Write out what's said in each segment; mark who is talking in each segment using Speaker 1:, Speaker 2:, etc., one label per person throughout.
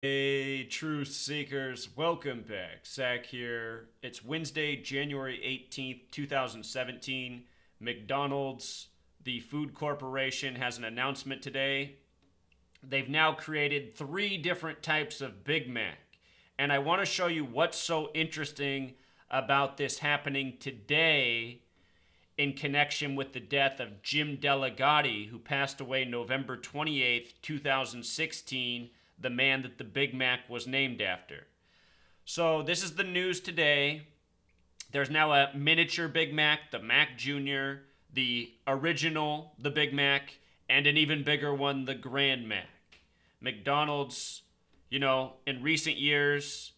Speaker 1: Hey, truth seekers, welcome back. Zach here. It's Wednesday, January 18th, 2017. McDonald's, the food corporation, has an announcement today. They've now created three different types of Big Mac. And I want to show you what's so interesting about this happening today in connection with the death of Jim Delligatti, who passed away November 28th, 2016, the man that the Big Mac was named after. So, this is the news today. There's now a miniature Big Mac, the Mac Jr., the original, the Big Mac, and an even bigger one, the Grand Mac. McDonald's, in recent years,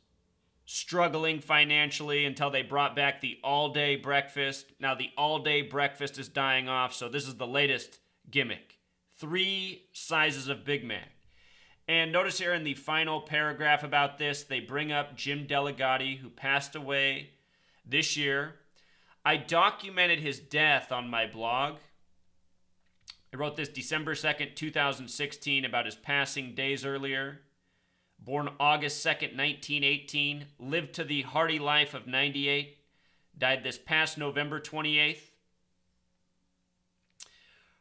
Speaker 1: struggling financially until they brought back the all-day breakfast. Now the all-day breakfast is dying off, so this is the latest gimmick. Three sizes of Big Mac. And notice here in the final paragraph about this, they bring up Jim Delligatti, who passed away this year. I documented his death on my blog. I wrote this December 2nd, 2016, about his passing days earlier. Born August 2nd, 1918, lived to the hardy life of 98, died this past November 28th.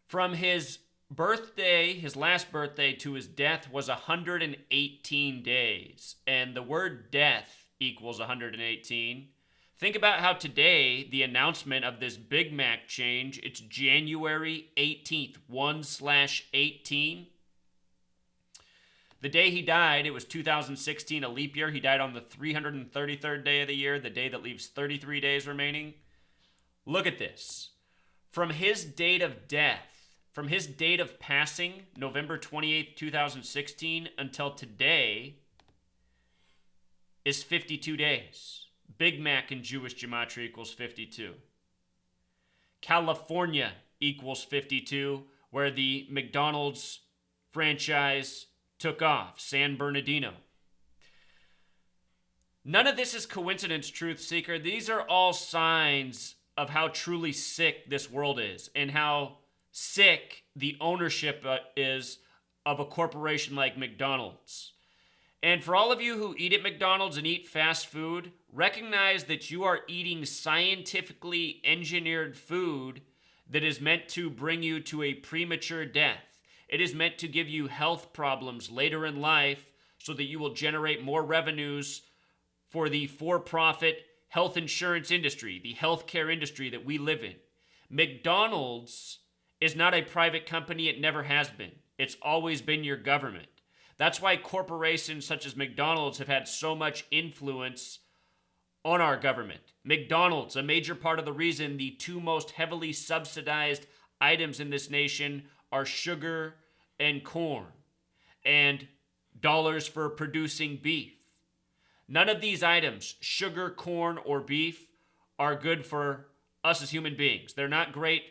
Speaker 1: From his birthday, his last birthday, to his death was 118 days. And the word death equals 118. Think about how today, the announcement of this Big Mac change, it's January 18th, 1/18. The day he died, it was 2016, a leap year. He died on the 333rd day of the year, the day that leaves 33 days remaining. Look at this. From his date of death, from his date of passing, November 28th, 2016, until today, is 52 days. Big Mac in Jewish gematria equals 52. California equals 52, where the McDonald's franchise took off, San Bernardino. None of this is coincidence, truth seeker. These are all signs of how truly sick this world is and how sick the ownership is of a corporation like McDonald's. And for all of you who eat at McDonald's and eat fast food, recognize that you are eating scientifically engineered food that is meant to bring you to a premature death. It is meant to give you health problems later in life so that you will generate more revenues for the for-profit health insurance industry, the healthcare industry that we live in. McDonald's is not a private company. It never has been. It's always been your government. That's why corporations such as McDonald's have had so much influence on our government. McDonald's, a major part of the reason the two most heavily subsidized items in this nation are sugar and corn, and dollars for producing beef. None of these items, sugar, corn, or beef, are good for us as human beings. They're not great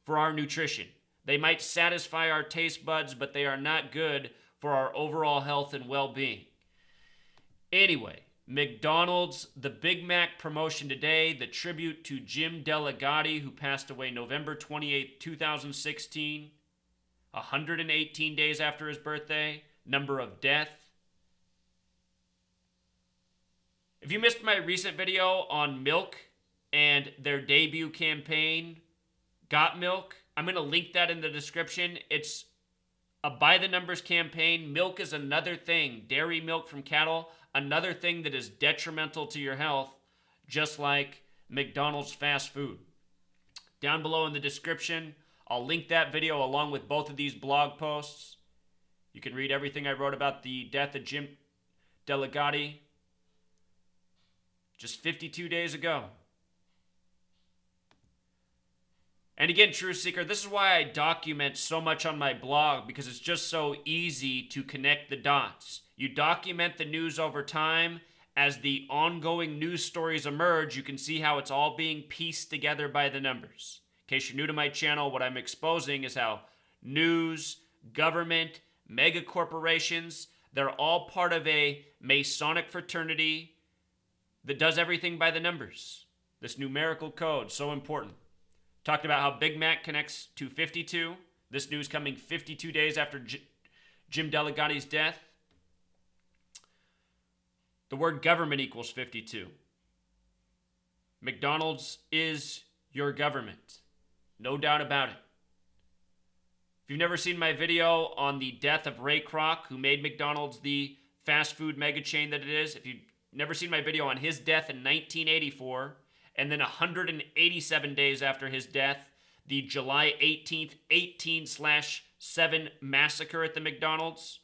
Speaker 1: for our nutrition. They might satisfy our taste buds, but they are not good for our overall health and well-being. Anyway, McDonald's, the Big Mac promotion today, the tribute to Jim Delligatti, who passed away November 28, 2016. 118 days after his birthday, number of death. If you missed my recent video on milk and their debut campaign, Got Milk, I'm going to link that in the description. It's a by the numbers campaign. Milk is another thing, dairy milk from cattle, another thing that is detrimental to your health, just like McDonald's fast food. Down below in the description, I'll link that video along with both of these blog posts. You can read everything I wrote about the death of Jim Delligatti just 52 days ago. And again, Truth Seeker, this is why I document so much on my blog, because it's just so easy to connect the dots. You document the news over time. As the ongoing news stories emerge, you can see how it's all being pieced together by the numbers. In case you're new to my channel, what I'm exposing is how news, government, mega corporations, they're all part of a Masonic fraternity that does everything by the numbers. This numerical code, so important. Talked about how Big Mac connects to 52. This news coming 52 days after Jim Delligatti's death. The word government equals 52. McDonald's is your government. No doubt about it. If you've never seen my video on the death of Ray Kroc, who made McDonald's the fast food mega chain that it is, if you've never seen my video on his death in 1984, and then 187 days after his death, the July 18th, 18/7 massacre at the McDonald's,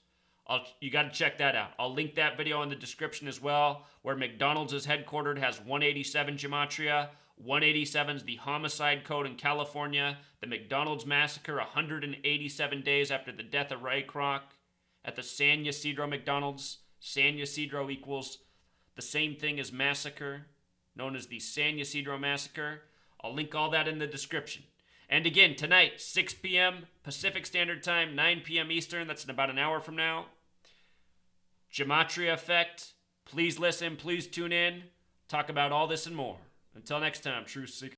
Speaker 1: you got to check that out. I'll link that video in the description as well, where McDonald's is headquartered, has 187 gematria. 187 is the homicide code in California. The McDonald's massacre, 187 days after the death of Ray Kroc at the San Ysidro McDonald's. San Ysidro equals the same thing as massacre, known as the San Ysidro Massacre. I'll link all that in the description. And again, tonight, 6 p.m. Pacific Standard Time, 9 p.m. Eastern. That's in about an hour from now. Gematria Effect. Please listen. Please tune in. Talk about all this and more. Until next time, Truth Seekers.